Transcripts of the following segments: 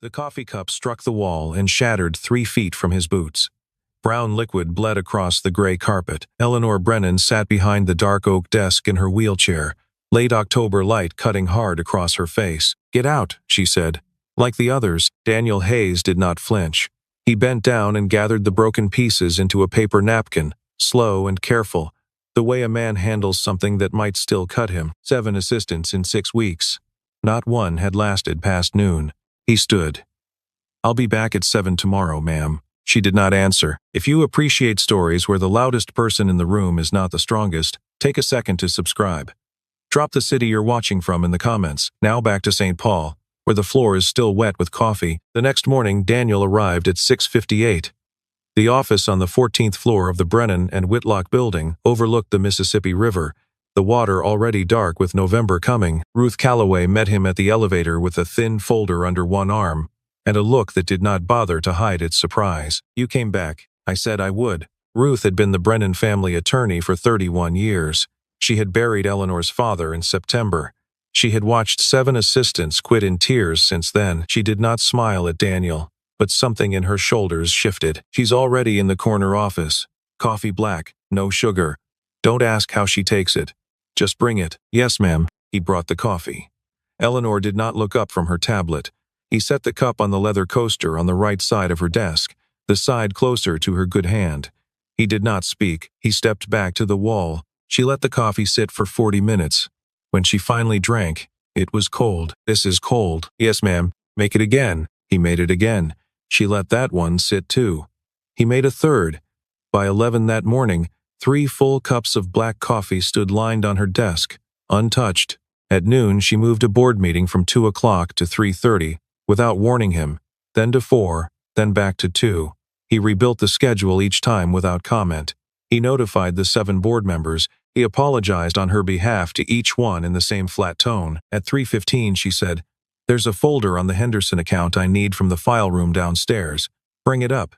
The coffee cup struck the wall and shattered 3 feet from his boots. Brown liquid bled across the gray carpet. Eleanor Brennan sat behind the dark oak desk in her wheelchair, late October light cutting hard across her face. "Get out," she said. Like the others, Daniel Hayes did not flinch. He bent down and gathered the broken pieces into a paper napkin, slow and careful, the way a man handles something that might still cut him. 7 assistants in 6 weeks. Not one had lasted past noon. He stood. "I'll be back at 7 tomorrow, ma'am." She did not answer. If you appreciate stories where the loudest person in the room is not the strongest, take a second to subscribe. Drop the city you're watching from in the comments. Now back to St. Paul, where the floor is still wet with coffee. The next morning, Daniel arrived at 6:58. The office on the 14th floor of the Brennan and Whitlock building overlooked the Mississippi River, the water already dark with November coming. Ruth Calloway met him at the elevator with a thin folder under one arm, and a look that did not bother to hide its surprise. "You came back. I said I would." Ruth had been the Brennan family attorney for 31 years. She had buried Eleanor's father in September. She had watched 7 assistants quit in tears since then. She did not smile at Daniel, but something in her shoulders shifted. "She's already in the corner office. Coffee black, no sugar. Don't ask how she takes it. Just bring it." "Yes, ma'am." He brought the coffee. Eleanor did not look up from her tablet. He set the cup on the leather coaster on the right side of her desk, the side closer to her good hand. He did not speak. He stepped back to the wall. She let the coffee sit for 40 minutes. When she finally drank, it was cold. "This is cold." "Yes, ma'am." "Make it again." He made it again. She let that one sit too. He made a third. By 11 that morning, 3 full cups of black coffee stood lined on her desk, untouched. At noon, she moved a board meeting from 2 o'clock to 3:30, without warning him, then to 4, then back to 2. He rebuilt the schedule each time without comment. He notified the 7 board members. He apologized on her behalf to each one in the same flat tone. At 3:15, she said, "There's a folder on the Henderson account I need from the file room downstairs. Bring it up."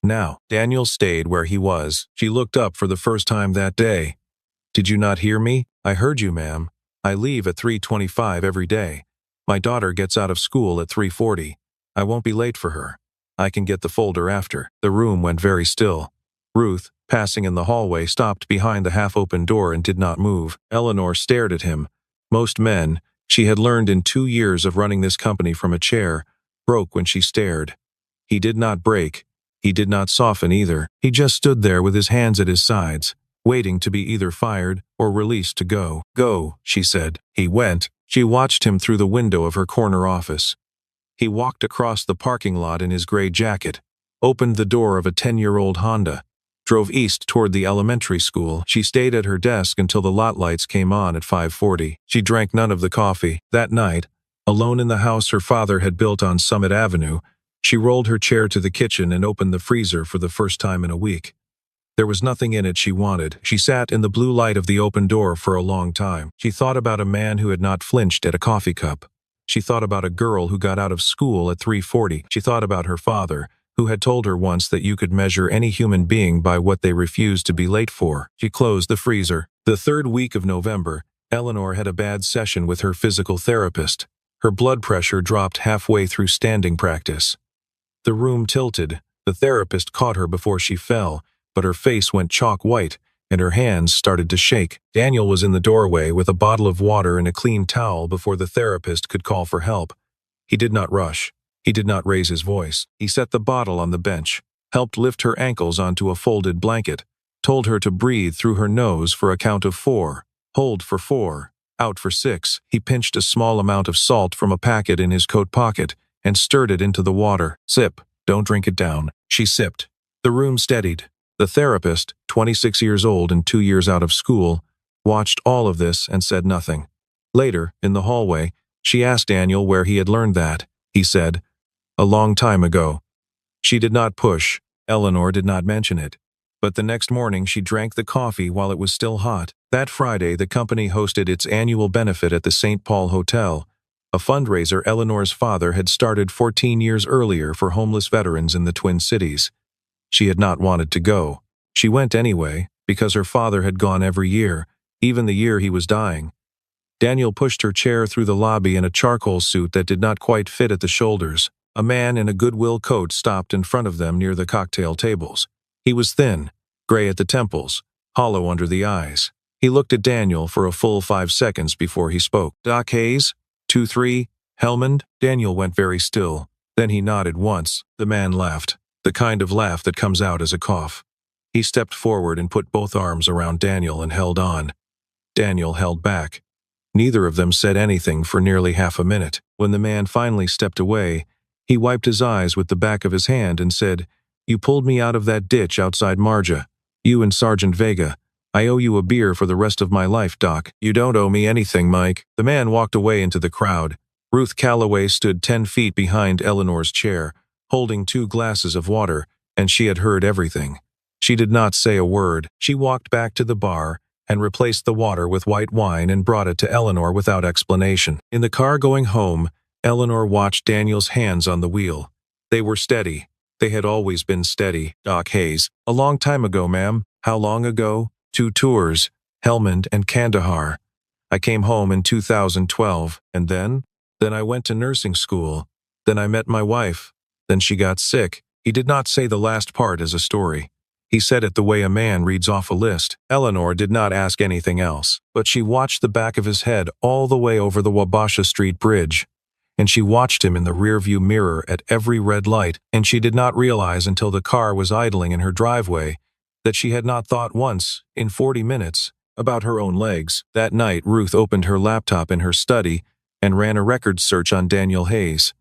Now, Daniel stayed where he was. She looked up for the first time that day. "Did you not hear me?" "I heard you, ma'am. I leave at 3:25 every day. My daughter gets out of school at 3:40. I won't be late for her. I can get the folder after." The room went very still. Ruth, passing in the hallway, stopped behind the half-open door and did not move. Eleanor stared at him. Most men, she had learned in 2 years of running this company from a chair, broke when she stared. He did not break. He did not soften either. He just stood there with his hands at his sides, waiting to be either fired or released to go. "Go," she said. He went. She watched him through the window of her corner office. He walked across the parking lot in his gray jacket, opened the door of a 10-year-old Honda, drove east toward the elementary school. She stayed at her desk until the lot lights came on at 5:40. She drank none of the coffee. That night, alone in the house her father had built on Summit Avenue, she rolled her chair to the kitchen and opened the freezer for the first time in a week. There was nothing in it she wanted. She sat in the blue light of the open door for a long time. She thought about a man who had not flinched at a coffee cup. She thought about a girl who got out of school at 3:40. She thought about her father, who had told her once that you could measure any human being by what they refused to be late for. She closed the freezer. The 3rd week of November, Eleanor had a bad session with her physical therapist. Her blood pressure dropped halfway through standing practice. The room tilted. The therapist caught her before she fell, but her face went chalk white, and her hands started to shake. Daniel was in the doorway with a bottle of water and a clean towel before the therapist could call for help. He did not rush. He did not raise his voice. He set the bottle on the bench, helped lift her ankles onto a folded blanket, told her to breathe through her nose for a count of 4, hold for 4, out for 6. He pinched a small amount of salt from a packet in his coat pocket and stirred it into the water. "Sip, don't drink it down." She sipped. The room steadied. The therapist, 26 years old and 2 years out of school, watched all of this and said nothing. Later, in the hallway, she asked Daniel where he had learned that. He said, "A long time ago." She did not push. Eleanor did not mention it. But the next morning she drank the coffee while it was still hot. That Friday, the company hosted its annual benefit at the St. Paul Hotel, a fundraiser Eleanor's father had started 14 years earlier for homeless veterans in the Twin Cities. She had not wanted to go. She went anyway, because her father had gone every year, even the year he was dying. Daniel pushed her chair through the lobby in a charcoal suit that did not quite fit at the shoulders. A man in a Goodwill coat stopped in front of them near the cocktail tables. He was thin, gray at the temples, hollow under the eyes. He looked at Daniel for a full 5 seconds before he spoke. "Doc Hayes? 2-3, Helmand?" Daniel went very still. Then he nodded once. The man laughed, the kind of laugh that comes out as a cough. He stepped forward and put both arms around Daniel and held on. Daniel held back. Neither of them said anything for nearly half a minute. When the man finally stepped away, he wiped his eyes with the back of his hand and said, "You pulled me out of that ditch outside Marja. You and Sergeant Vega. I owe you a beer for the rest of my life, Doc." "You don't owe me anything, Mike." The man walked away into the crowd. Ruth Calloway stood 10 feet behind Eleanor's chair, holding 2 glasses of water, and she had heard everything. She did not say a word. She walked back to the bar and replaced the water with white wine and brought it to Eleanor without explanation. In the car going home, Eleanor watched Daniel's hands on the wheel. They were steady. They had always been steady. "Doc Hayes. A long time ago, ma'am." "How long ago?" 2 tours, Helmand and Kandahar. I came home in 2012, and then I went to nursing school. Then I met my wife. Then she got sick. He did not say the last part as a story. He said it the way a man reads off a list. Eleanor did not ask anything else, but she watched the back of his head all the way over the Wabasha Street Bridge. And she watched him in the rearview mirror at every red light, and she did not realize until the car was idling in her driveway that she had not thought once, in 40 minutes, about her own legs. That night, Ruth opened her laptop in her study and ran a records search on Daniel Hayes.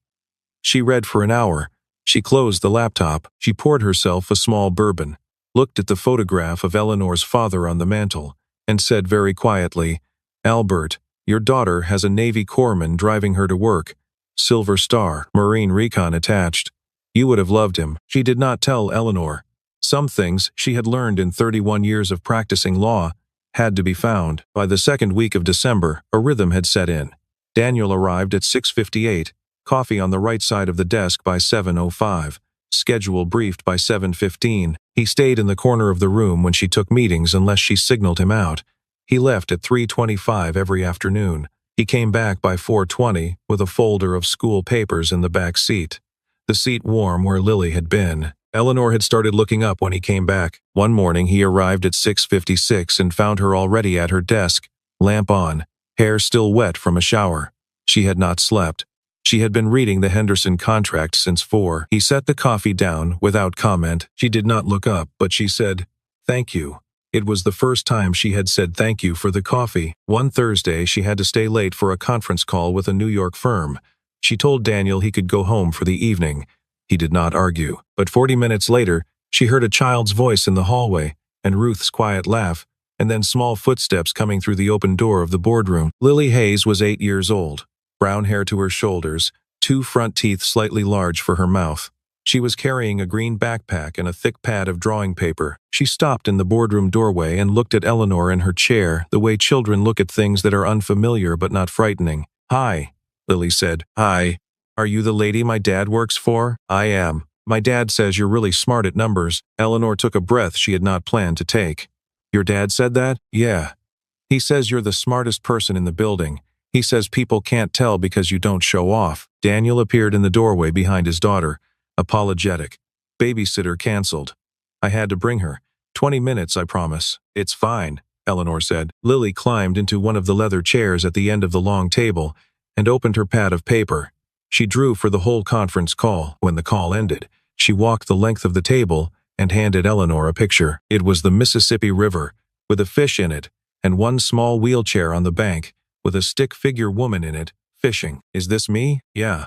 She read for an hour. She closed the laptop. She poured herself a small bourbon, looked at the photograph of Eleanor's father on the mantel, and said very quietly, "Albert, your daughter has a Navy corpsman driving her to work. Silver Star, Marine Recon attached. You would have loved him." She did not tell Eleanor. Some things she had learned in 31 years of practicing law had to be found. By the second week of December, a rhythm had set in. Daniel arrived at 6:58, coffee on the right side of the desk by 7:05, schedule briefed by 7:15. He stayed in the corner of the room when she took meetings unless she signaled him out. He left at 3:25 every afternoon. He came back by 4:20 with a folder of school papers in the back seat. The seat warm where Lily had been. Eleanor had started looking up when he came back. One morning he arrived at 6:56 and found her already at her desk, lamp on, hair still wet from a shower. She had not slept. She had been reading the Henderson contract since 4. He set the coffee down without comment. She did not look up, but she said, "Thank you." It was the first time she had said thank you for the coffee. One Thursday she had to stay late for a conference call with a New York firm. She told Daniel he could go home for the evening. He did not argue. But 40 minutes later, she heard a child's voice in the hallway, and Ruth's quiet laugh, and then small footsteps coming through the open door of the boardroom. Lily Hayes was 8 years old, brown hair to her shoulders, 2 front teeth slightly large for her mouth. She was carrying a green backpack and a thick pad of drawing paper. She stopped in the boardroom doorway and looked at Eleanor in her chair, the way children look at things that are unfamiliar but not frightening. "Hi," Lily said. "Hi. Are you the lady my dad works for?" "I am. My dad says you're really smart at numbers." Eleanor took a breath she had not planned to take. "Your dad said that?" "Yeah. He says you're the smartest person in the building. He says people can't tell because you don't show off." Daniel appeared in the doorway behind his daughter, apologetic. "Babysitter canceled. I had to bring her. 20 minutes, I promise." "It's fine," Eleanor said. Lily climbed into one of the leather chairs at the end of the long table and opened her pad of paper. She drew for the whole conference call. When the call ended, she walked the length of the table and handed Eleanor a picture. It was the Mississippi River, with a fish in it, and one small wheelchair on the bank, with a stick figure woman in it, fishing. "Is this me?" "Yeah.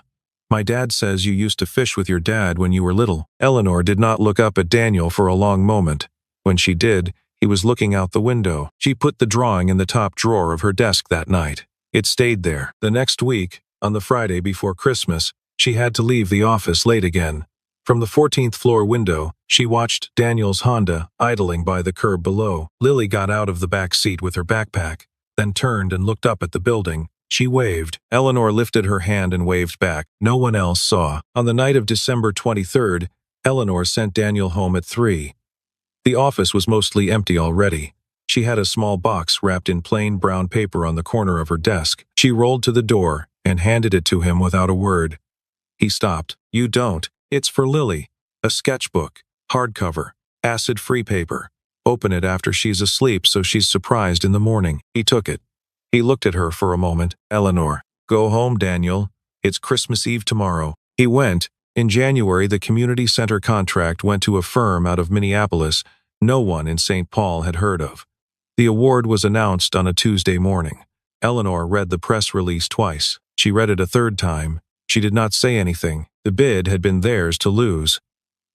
My dad says you used to fish with your dad when you were little." Eleanor did not look up at Daniel for a long moment. When she did, he was looking out the window. She put the drawing in the top drawer of her desk that night. It stayed there. The next week, on the Friday before Christmas, she had to leave the office late again. From the 14th floor window, she watched Daniel's Honda idling by the curb below. Lily got out of the back seat with her backpack, then turned and looked up at the building. She waved. Eleanor lifted her hand and waved back. No one else saw. On the night of December 23rd, Eleanor sent Daniel home at 3. The office was mostly empty already. She had a small box wrapped in plain brown paper on the corner of her desk. She rolled to the door and handed it to him without a word. He stopped. You don't. It's for Lily. A sketchbook. Hardcover. Acid-free paper. Open it after she's asleep so she's surprised in the morning. He took it. He looked at her for a moment. Eleanor. Go home, Daniel. It's Christmas Eve tomorrow. He went. In January, the community center contract went to a firm out of Minneapolis no one in St. Paul had heard of. The award was announced on a Tuesday morning. Eleanor read the press release twice. She read it a third time. She did not say anything. The bid had been theirs to lose.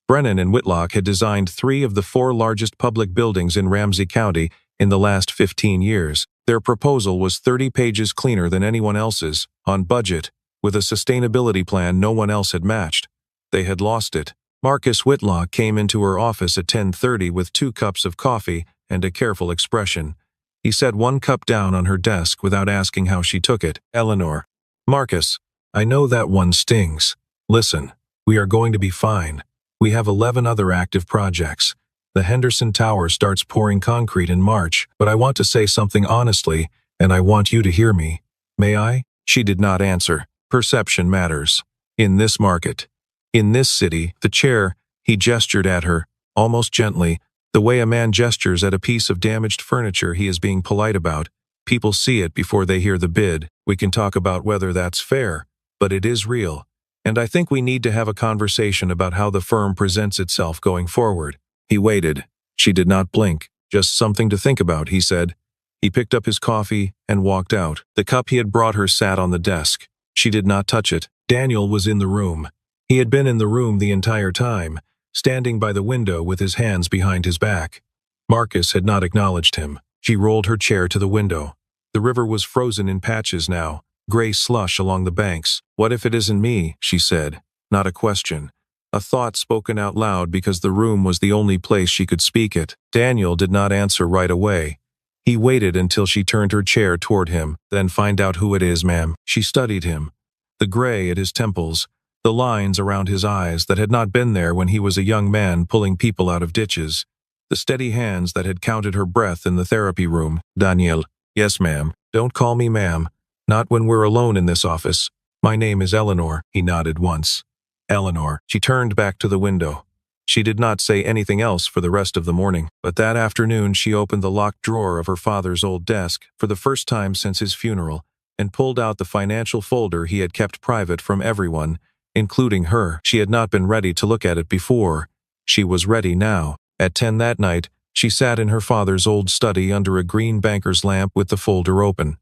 Brennan and Whitlock had designed 3 of the 4 largest public buildings in Ramsey County in the last 15 years. Their proposal was 30 pages cleaner than anyone else's, on budget, with a sustainability plan no one else had matched. They had lost it. Marcus Whitlock came into her office at 10:30 with 2 cups of coffee and a careful expression. He set 1 cup down on her desk without asking how she took it. Eleanor. Marcus, I know that one stings. Listen, we are going to be fine. We have 11 other active projects. The Henderson Tower starts pouring concrete in March, but I want to say something honestly, and I want you to hear me. May I? She did not answer. Perception matters. In this market. In this city, the chair, he gestured at her, almost gently, the way a man gestures at a piece of damaged furniture he is being polite about. People see it before they hear the bid. We can talk about whether that's fair, but it is real. And I think we need to have a conversation about how the firm presents itself going forward. He waited. She did not blink. Just something to think about, he said. He picked up his coffee and walked out. The cup he had brought her sat on the desk. She did not touch it. Daniel was in the room. He had been in the room the entire time, standing by the window with his hands behind his back. Marcus had not acknowledged him. She rolled her chair to the window. The river was frozen in patches now, gray slush along the banks. What if it isn't me, she said. Not a question. A thought spoken out loud because the room was the only place she could speak it. Daniel did not answer right away. He waited until she turned her chair toward him. Then find out who it is, ma'am. She studied him. The gray at his temples, the lines around his eyes that had not been there when he was a young man pulling people out of ditches, the steady hands that had counted her breath in the therapy room. Daniel. Yes, ma'am. Don't call me ma'am. Not when we're alone in this office. My name is Eleanor. He nodded once. Eleanor. She turned back to the window. She did not say anything else for the rest of the morning, but that afternoon she opened the locked drawer of her father's old desk for the first time since his funeral and pulled out the financial folder he had kept private from everyone, including her. She had not been ready to look at it before. She was ready now. At 10 that night, she sat in her father's old study under a green banker's lamp with the folder open.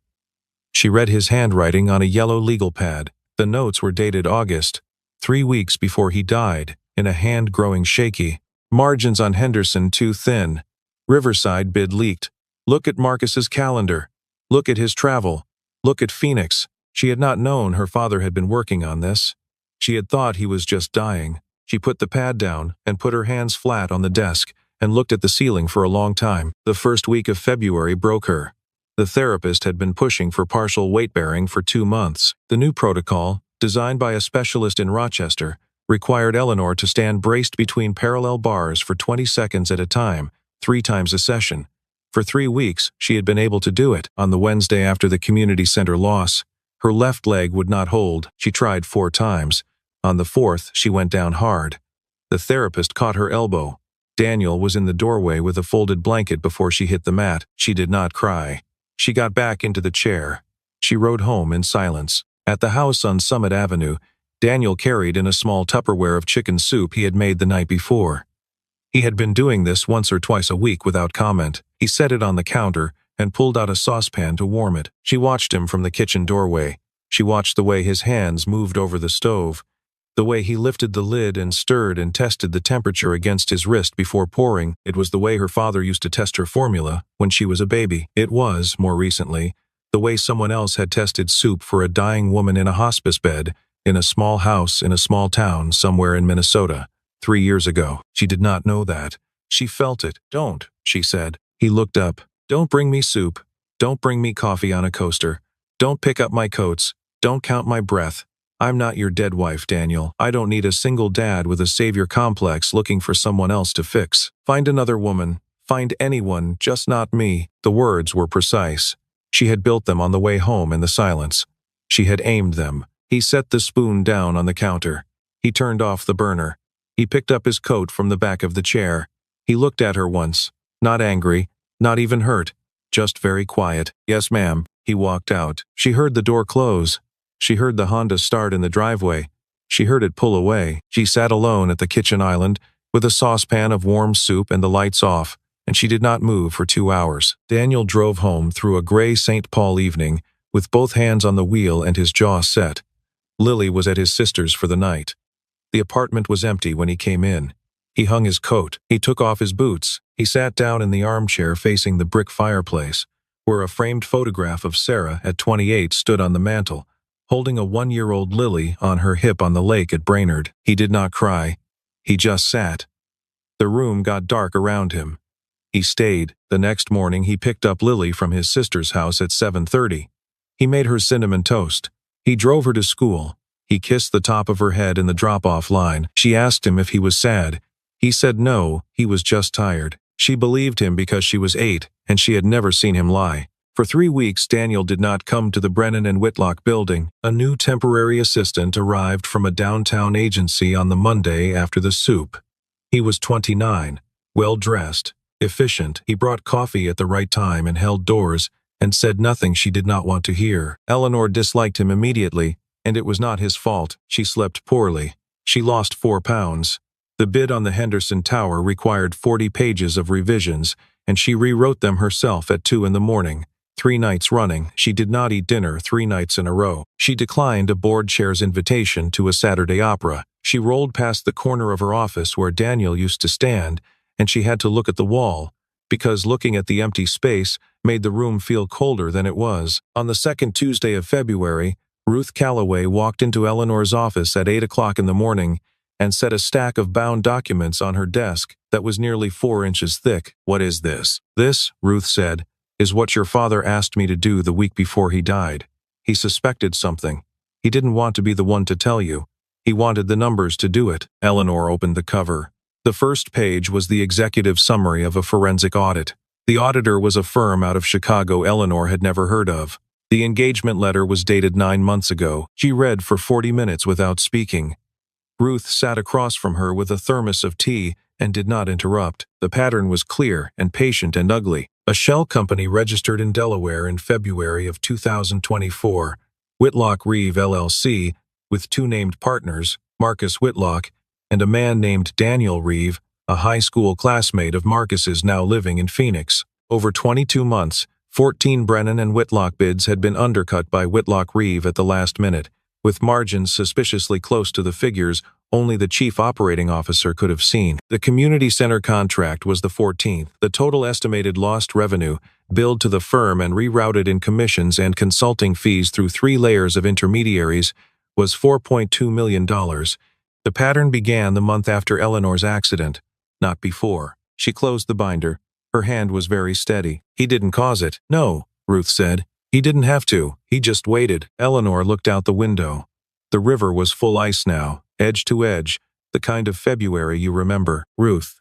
She read his handwriting on a yellow legal pad. The notes were dated August, 3 weeks before he died, in a hand growing shaky. Margins on Henderson too thin. Riverside bid leaked. Look at Marcus's calendar. Look at his travel. Look at Phoenix. She had not known her father had been working on this. She had thought he was just dying. She put the pad down and put her hands flat on the desk and looked at the ceiling for a long time. The first week of February broke her. The therapist had been pushing for partial weight-bearing for 2 months. The new protocol, designed by a specialist in Rochester, required Eleanor to stand braced between parallel bars for 20 seconds at a time, 3 times a session. For 3 weeks, she had been able to do it. On the Wednesday after the community center loss, her left leg would not hold. She tried 4 times. On the 4th, she went down hard. The therapist caught her elbow. Daniel was in the doorway with a folded blanket before she hit the mat. She did not cry. She got back into the chair. She rode home in silence. At the house on Summit Avenue, Daniel carried in a small Tupperware of chicken soup he had made the night before. He had been doing this once or twice a week without comment. He set it on the counter and pulled out a saucepan to warm it. She watched him from the kitchen doorway. She watched the way his hands moved over the stove, the way he lifted the lid and stirred and tested the temperature against his wrist before pouring. It was the way her father used to test her formula when she was a baby. It was, more recently, the way someone else had tested soup for a dying woman in a hospice bed in a small house in a small town somewhere in Minnesota, 3 years ago. She did not know that. She felt it. Don't, she said. He looked up. Don't bring me soup. Don't bring me coffee on a coaster. Don't pick up my coats. Don't count my breath. I'm not your dead wife, Daniel. I don't need a single dad with a savior complex looking for someone else to fix. Find another woman. Find anyone, just not me. The words were precise. She had built them on the way home in the silence. She had aimed them. He set the spoon down on the counter. He turned off the burner. He picked up his coat from the back of the chair. He looked at her once, not angry, not even hurt, just very quiet. "Yes, ma'am." He walked out. She heard the door close. She heard the Honda start in the driveway. She heard it pull away. She sat alone at the kitchen island, with a saucepan of warm soup and the lights off, and she did not move for 2 hours. Daniel drove home through a gray St. Paul evening, with both hands on the wheel and his jaw set. Lily was at his sister's for the night. The apartment was empty when he came in. He hung his coat. He took off his boots. He sat down in the armchair facing the brick fireplace, where a framed photograph of Sarah at 28 stood on the mantel, holding a 1-year-old Lily on her hip on the lake at Brainerd. He did not cry. He just sat. The room got dark around him. He stayed. The next morning he picked up Lily from his sister's house at 7:30. He made her cinnamon toast. He drove her to school. He kissed the top of her head in the drop-off line. She asked him if he was sad. He said no, he was just tired. She believed him because she was 8, and she had never seen him lie. For 3 weeks Daniel did not come to the Brennan and Whitlock building. A new temporary assistant arrived from a downtown agency on the Monday after the soup. He was 29, well-dressed, efficient. He brought coffee at the right time and held doors, and said nothing she did not want to hear. Eleanor disliked him immediately, and it was not his fault. She slept poorly. She lost 4 pounds. The bid on the Henderson Tower required 40 pages of revisions, and she rewrote them herself at 2 in the morning. 3 nights running, she did not eat dinner 3 nights in a row. She declined a board chair's invitation to a Saturday opera. She rolled past the corner of her office where Daniel used to stand, and she had to look at the wall, because looking at the empty space made the room feel colder than it was. On the second Tuesday of February, Ruth Calloway walked into Eleanor's office at 8 o'clock in the morning and set a stack of bound documents on her desk that was nearly 4 inches thick. "What is this?" "This," Ruth said, "is what your father asked me to do the week before he died. He suspected something. He didn't want to be the one to tell you. He wanted the numbers to do it." Eleanor opened the cover. The first page was the executive summary of a forensic audit. The auditor was a firm out of Chicago Eleanor had never heard of. The engagement letter was dated 9 months ago. She read for 40 minutes without speaking. Ruth sat across from her with a thermos of tea and did not interrupt. The pattern was clear and patient and ugly. A shell company registered in Delaware in February of 2024, Whitlock Reeve LLC, with 2 named partners, Marcus Whitlock, and a man named Daniel Reeve, a high school classmate of Marcus's now living in Phoenix. Over 22 months, 14 Brennan and Whitlock bids had been undercut by Whitlock Reeve at the last minute, with margins suspiciously close to the figures only the chief operating officer could have seen. The community center contract was the 14th. The total estimated lost revenue, billed to the firm and rerouted in commissions and consulting fees through 3 layers of intermediaries, was $4.2 million. The pattern began the month after Eleanor's accident, not before. She closed the binder. Her hand was very steady. "He didn't cause it." "No," Ruth said. "He didn't have to. He just waited." Eleanor looked out the window. The river was full ice now, edge to edge, the kind of February you remember. "Ruth."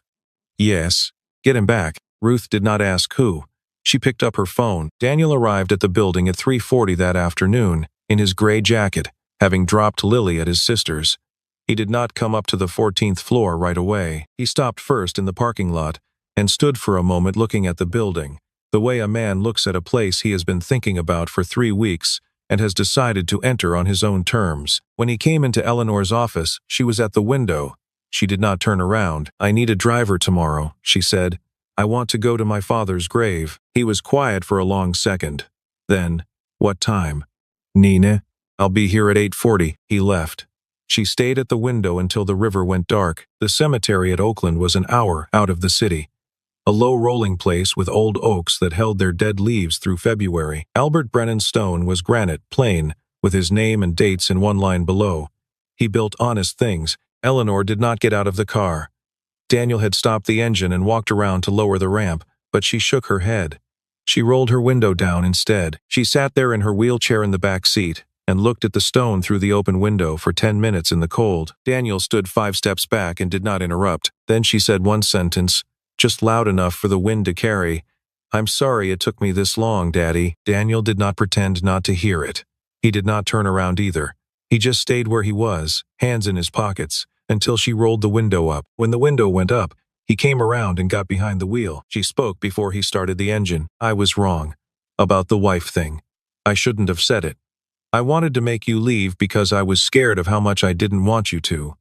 "Yes." "Get him back." Ruth did not ask who. She picked up her phone. Daniel arrived at the building at 3:40 that afternoon, in his gray jacket, having dropped Lily at his sister's. He did not come up to the 14th floor right away. He stopped first in the parking lot and stood for a moment looking at the building, the way a man looks at a place he has been thinking about for 3 weeks and has decided to enter on his own terms. When he came into Eleanor's office, she was at the window. She did not turn around. "I need a driver tomorrow," she said. "I want to go to my father's grave." He was quiet for a long second. Then, "What time?" "Nina, I'll be here at 8:40. He left. She stayed at the window until the river went dark. The cemetery at Oakland was an hour out of the city. A low rolling place with old oaks that held their dead leaves through February. Albert Brennan's stone was granite, plain, with his name and dates in one line below. He built honest things. Eleanor did not get out of the car. Daniel had stopped the engine and walked around to lower the ramp, but she shook her head. She rolled her window down instead. She sat there in her wheelchair in the back seat and looked at the stone through the open window for 10 minutes in the cold. Daniel stood 5 steps back and did not interrupt. Then she said one sentence, just loud enough for the wind to carry. "I'm sorry it took me this long, Daddy." Daniel did not pretend not to hear it. He did not turn around either. He just stayed where he was, hands in his pockets, until she rolled the window up. When the window went up, he came around and got behind the wheel. She spoke before he started the engine. I was wrong. About the wife thing. I shouldn't have said it. I wanted to make you leave because I was scared of how much I didn't want you to.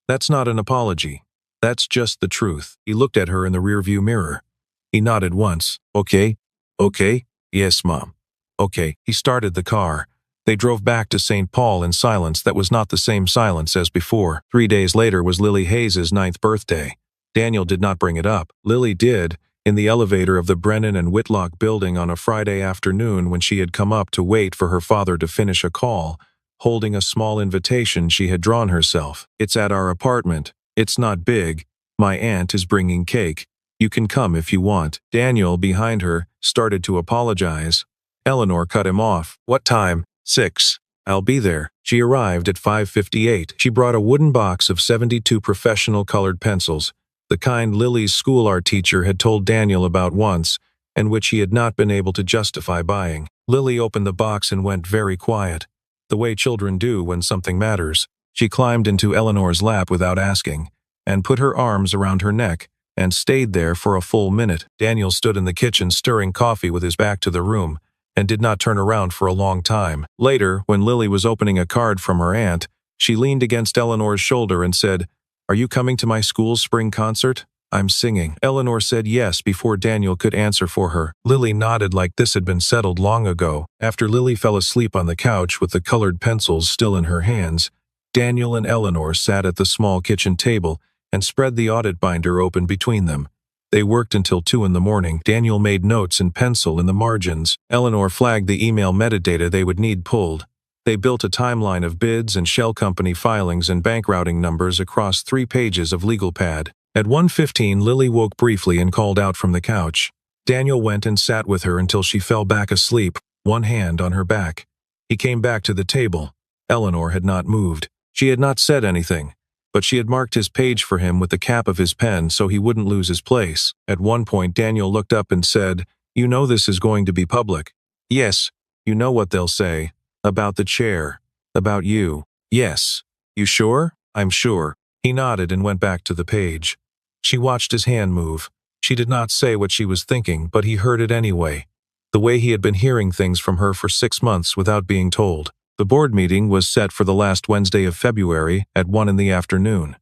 That's not an apology. That's just the truth. He looked at her in the rearview mirror. He nodded once. Okay. Okay. Yes, Mom. Okay. He started the car. They drove back to St. Paul in silence that was not the same silence as before. 3 days later was Lily Hayes' 9th birthday. Daniel did not bring it up. Lily did, in the elevator of the Brennan and Whitlock building on a Friday afternoon when she had come up to wait for her father to finish a call, holding a small invitation she had drawn herself. It's at our apartment. It's not big. My aunt is bringing cake. You can come if you want. Daniel, behind her, started to apologize. Eleanor cut him off. What time? 6. I'll be there. She arrived at 5:58. She brought a wooden box of 72 professional colored pencils, the kind Lily's school art teacher had told Daniel about once, and which he had not been able to justify buying. Lily opened the box and went very quiet, the way children do when something matters. She climbed into Eleanor's lap without asking, and put her arms around her neck, and stayed there for a full minute. Daniel stood in the kitchen stirring coffee with his back to the room, and did not turn around for a long time. Later, when Lily was opening a card from her aunt, she leaned against Eleanor's shoulder and said, "Are you coming to my school's spring concert? I'm singing." Eleanor said yes before Daniel could answer for her. Lily nodded like this had been settled long ago. After Lily fell asleep on the couch with the colored pencils still in her hands, Daniel and Eleanor sat at the small kitchen table and spread the audit binder open between them. They worked until 2 in the morning. Daniel made notes in pencil in the margins. Eleanor flagged the email metadata they would need pulled. They built a timeline of bids and shell company filings and bank routing numbers across 3 pages of legal pad. At 1:15, Lily woke briefly and called out from the couch. Daniel went and sat with her until she fell back asleep, one hand on her back. He came back to the table. Eleanor had not moved. She had not said anything, but she had marked his page for him with the cap of his pen so he wouldn't lose his place. At one point, Daniel looked up and said, "You know this is going to be public." "Yes, you know what they'll say. About the chair. About you." "Yes." "You sure?" "I'm sure." He nodded and went back to the page. She watched his hand move. She did not say what she was thinking, but he heard it anyway. The way he had been hearing things from her for 6 months without being told. The board meeting was set for the last Wednesday of February at 1 in the afternoon.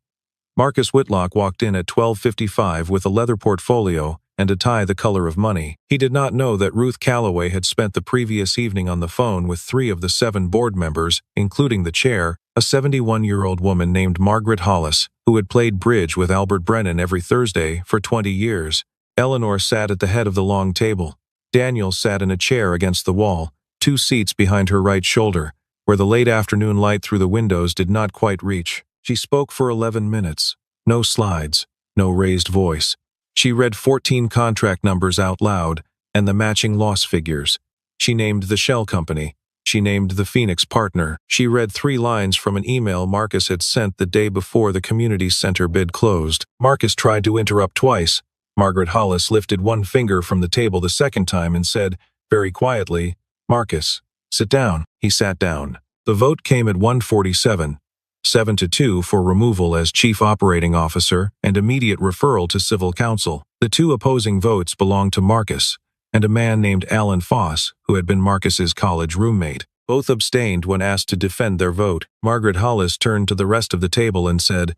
Marcus Whitlock walked in at 12:55 with a leather portfolio and a tie the color of money. He did not know that Ruth Calloway had spent the previous evening on the phone with 3 of the 7 board members, including the chair, a 71-year-old woman named Margaret Hollis, who had played bridge with Albert Brennan every Thursday for 20 years. Eleanor sat at the head of the long table. Daniel sat in a chair against the wall, 2 seats behind her right shoulder, where the late afternoon light through the windows did not quite reach. She spoke for 11 minutes. No slides, no raised voice. She read 14 contract numbers out loud and the matching loss figures. She named the shell company. She named the Phoenix partner. She read 3 lines from an email Marcus had sent the day before the community center bid closed. Marcus tried to interrupt twice. Margaret Hollis lifted one finger from the table the second time and said, very quietly, "Marcus, sit down." He sat down. The vote came at 1:47, 7-2 for removal as chief operating officer and immediate referral to civil counsel. The 2 opposing votes belonged to Marcus and a man named Alan Foss, who had been Marcus's college roommate. Both abstained when asked to defend their vote. Margaret Hollis turned to the rest of the table and said,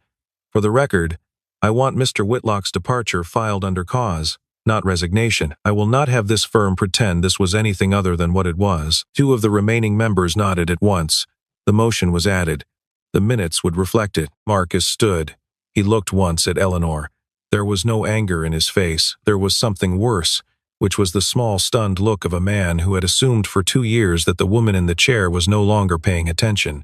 "For the record, I want Mr. Whitlock's departure filed under cause, not resignation. I will not have this firm pretend this was anything other than what it was." 2 of the remaining members nodded at once. The motion was added. The minutes would reflect it. Marcus stood. He looked once at Eleanor. There was no anger in his face. There was something worse, which was the small, stunned look of a man who had assumed for 2 years that the woman in the chair was no longer paying attention.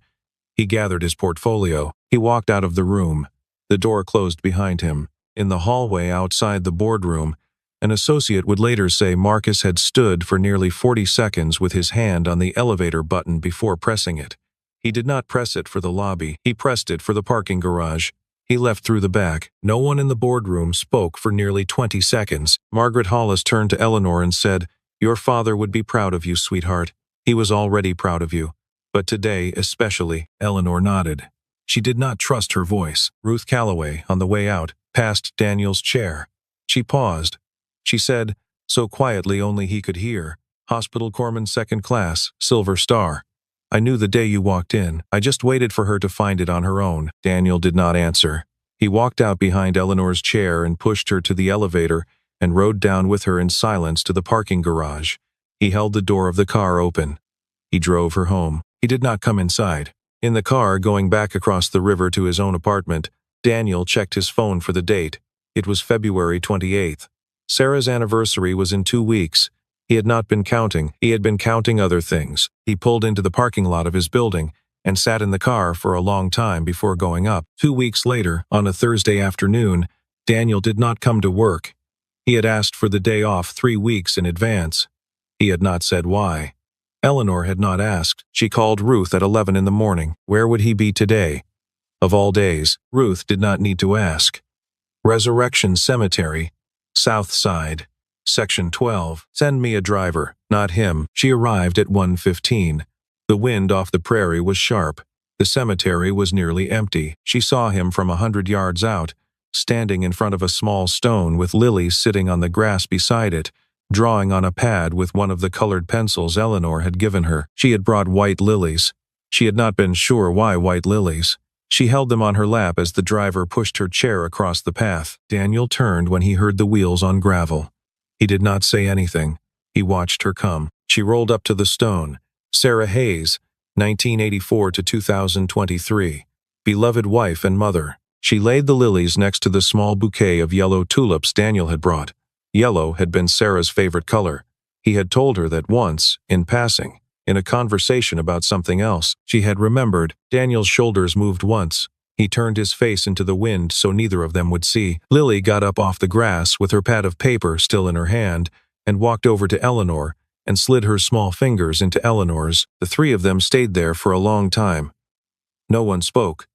He gathered his portfolio. He walked out of the room. The door closed behind him. In the hallway outside the boardroom, an associate would later say Marcus had stood for nearly 40 seconds with his hand on the elevator button before pressing it. He did not press it for the lobby. He pressed it for the parking garage. He left through the back. No one in the boardroom spoke for nearly 20 seconds. Margaret Hollis turned to Eleanor and said, "Your father would be proud of you, sweetheart. He was already proud of you. But today, especially, Eleanor nodded. She did not trust her voice. Ruth Calloway, on the way out, passed Daniel's chair. She paused. She said, so quietly only he could hear, "Hospital Corpsman Second Class, Silver Star. I knew the day you walked in. I just waited for her to find it on her own." Daniel did not answer. He walked out behind Eleanor's chair and pushed her to the elevator and rode down with her in silence to the parking garage. He held the door of the car open. He drove her home. He did not come inside. In the car, going back across the river to his own apartment, Daniel checked his phone for the date. It was February 28th. Sarah's anniversary was in 2 weeks. He had not been counting. He had been counting other things. He pulled into the parking lot of his building and sat in the car for a long time before going up. 2 weeks later, on a Thursday afternoon, Daniel did not come to work. He had asked for the day off 3 weeks in advance. He had not said why. Eleanor had not asked. She called Ruth at 11 in the morning. Where would he be today? Of all days, Ruth did not need to ask. Resurrection Cemetery, South Side, Section 12. Send me a driver, not him. She arrived at 1:15. The wind off the prairie was sharp. The cemetery was nearly empty. She saw him from 100 yards out, standing in front of a small stone with Lily sitting on the grass beside it, drawing on a pad with one of the colored pencils Eleanor had given her. She had brought white lilies. She had not been sure why white lilies. She held them on her lap as the driver pushed her chair across the path. Daniel turned when he heard the wheels on gravel. He did not say anything. He watched her come. She rolled up to the stone. Sarah Hayes, 1984 to 2023. Beloved wife and mother. She laid the lilies next to the small bouquet of yellow tulips Daniel had brought. Yellow had been Sarah's favorite color. He had told her that once, in passing, in a conversation about something else. She had remembered. Daniel's shoulders moved once. He turned his face into the wind so neither of them would see. Lily got up off the grass with her pad of paper still in her hand and walked over to Eleanor and slid her small fingers into Eleanor's. The three of them stayed there for a long time. No one spoke.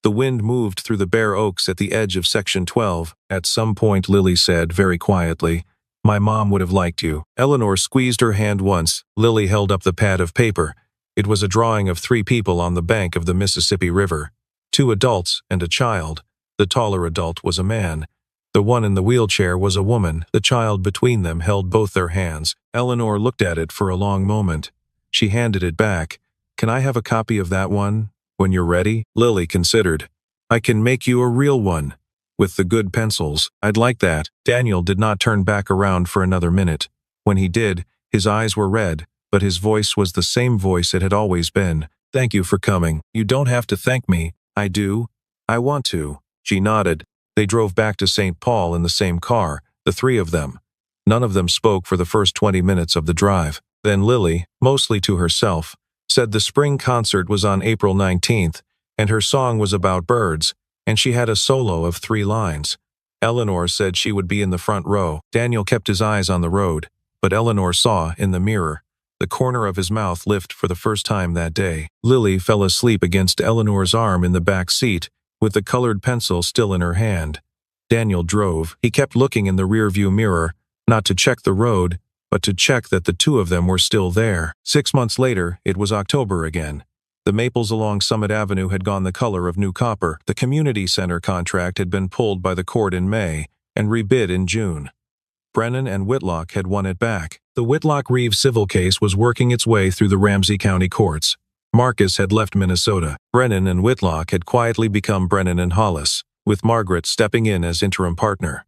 The wind moved through the bare oaks at the edge of Section 12. At some point, Lily said very quietly, "My mom would have liked you." Eleanor squeezed her hand once. Lily held up the pad of paper. It was a drawing of 3 people on the bank of the Mississippi River. 2 adults and a child. The taller adult was a man. The one in the wheelchair was a woman. The child between them held both their hands. Eleanor looked at it for a long moment. She handed it back. "Can I have a copy of that one? When you're ready?" Lily considered. "I can make you a real one. With the good pencils. I'd like that." Daniel did not turn back around for another minute. When he did, his eyes were red, but his voice was the same voice it had always been. "Thank you for coming. You don't have to thank me." "I do. I want to." She nodded. They drove back to St. Paul in the same car, the 3 of them. None of them spoke for the first 20 minutes of the drive. Then Lily, mostly to herself, said the spring concert was on April 19th, and her song was about birds, and she had a solo of 3 lines. Eleanor said she would be in the front row. Daniel kept his eyes on the road, but Eleanor saw, in the mirror, the corner of his mouth lift for the first time that day. Lily fell asleep against Eleanor's arm in the back seat, with the colored pencil still in her hand. Daniel drove. He kept looking in the rearview mirror, not to check the road, but to check that the 2 of them were still there. 6 months later, it was October again. The maples along Summit Avenue had gone the color of new copper. The community center contract had been pulled by the court in May and rebid in June. Brennan and Whitlock had won it back. The Whitlock-Reeves civil case was working its way through the Ramsey County courts. Marcus had left Minnesota. Brennan and Whitlock had quietly become Brennan and Hollis, with Margaret stepping in as interim partner.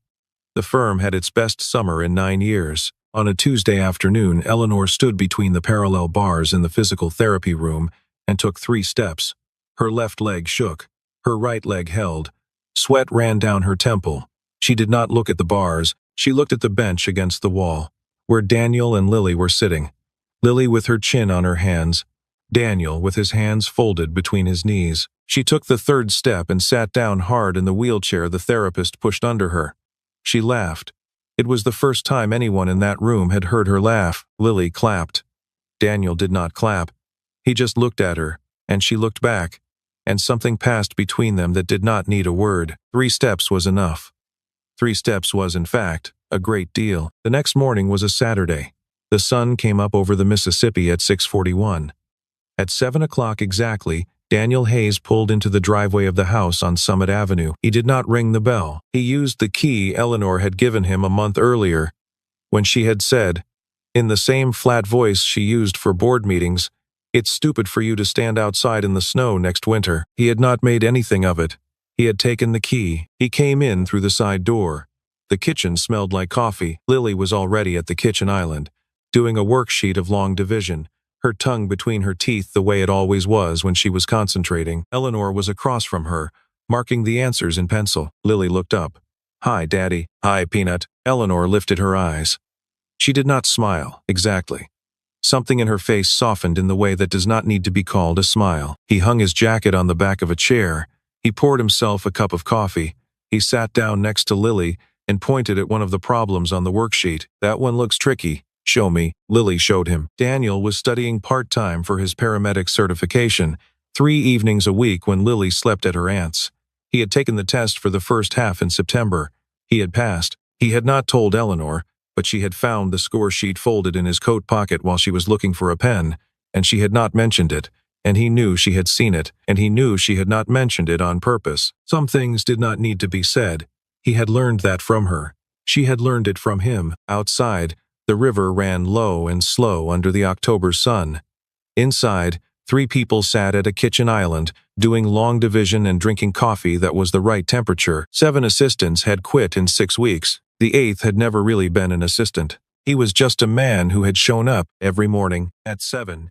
The firm had its best summer in 9 years. On a Tuesday afternoon, Eleanor stood between the parallel bars in the physical therapy room and took 3 steps. Her left leg shook. Her right leg held. Sweat ran down her temple. She did not look at the bars. She looked at the bench against the wall, where Daniel and Lily were sitting. Lily with her chin on her hands. Daniel with his hands folded between his knees. She took the 3rd step and sat down hard in the wheelchair the therapist pushed under her. She laughed. It was the first time anyone in that room had heard her laugh. Lily clapped. Daniel did not clap. He just looked at her, and she looked back, and something passed between them that did not need a word. 3 steps was enough. 3 steps was, in fact, a great deal. The next morning was a Saturday. The sun came up over the Mississippi at 6:41. At 7 o'clock exactly, Daniel Hayes pulled into the driveway of the house on Summit Avenue. He did not ring the bell. He used the key Eleanor had given him a month earlier, when she had said, in the same flat voice she used for board meetings, "It's stupid for you to stand outside in the snow next winter." He had not made anything of it. He had taken the key. He came in through the side door. The kitchen smelled like coffee. Lily was already at the kitchen island, doing a worksheet of long division, her tongue between her teeth the way it always was when she was concentrating. Eleanor was across from her, marking the answers in pencil. Lily looked up. "Hi, Daddy." "Hi, Peanut." Eleanor lifted her eyes. She did not smile, exactly. Something in her face softened in the way that does not need to be called a smile. He hung his jacket on the back of a chair. He poured himself a cup of coffee. He sat down next to Lily and pointed at one of the problems on the worksheet. "That one looks tricky. Show me." Lily showed him. Daniel was studying part-time for his paramedic certification, 3 evenings a week when Lily slept at her aunt's. He had taken the test for the first half in September. He had passed. He had not told Eleanor, but she had found the score sheet folded in his coat pocket while she was looking for a pen, and she had not mentioned it, and he knew she had seen it, and he knew she had not mentioned it on purpose. Some things did not need to be said. He had learned that from her. She had learned it from him. Outside, the river ran low and slow under the October sun. Inside, 3 people sat at a kitchen island, doing long division and drinking coffee that was the right temperature. 7 assistants had quit in 6 weeks. The 8th had never really been an assistant. He was just a man who had shown up every morning at 7.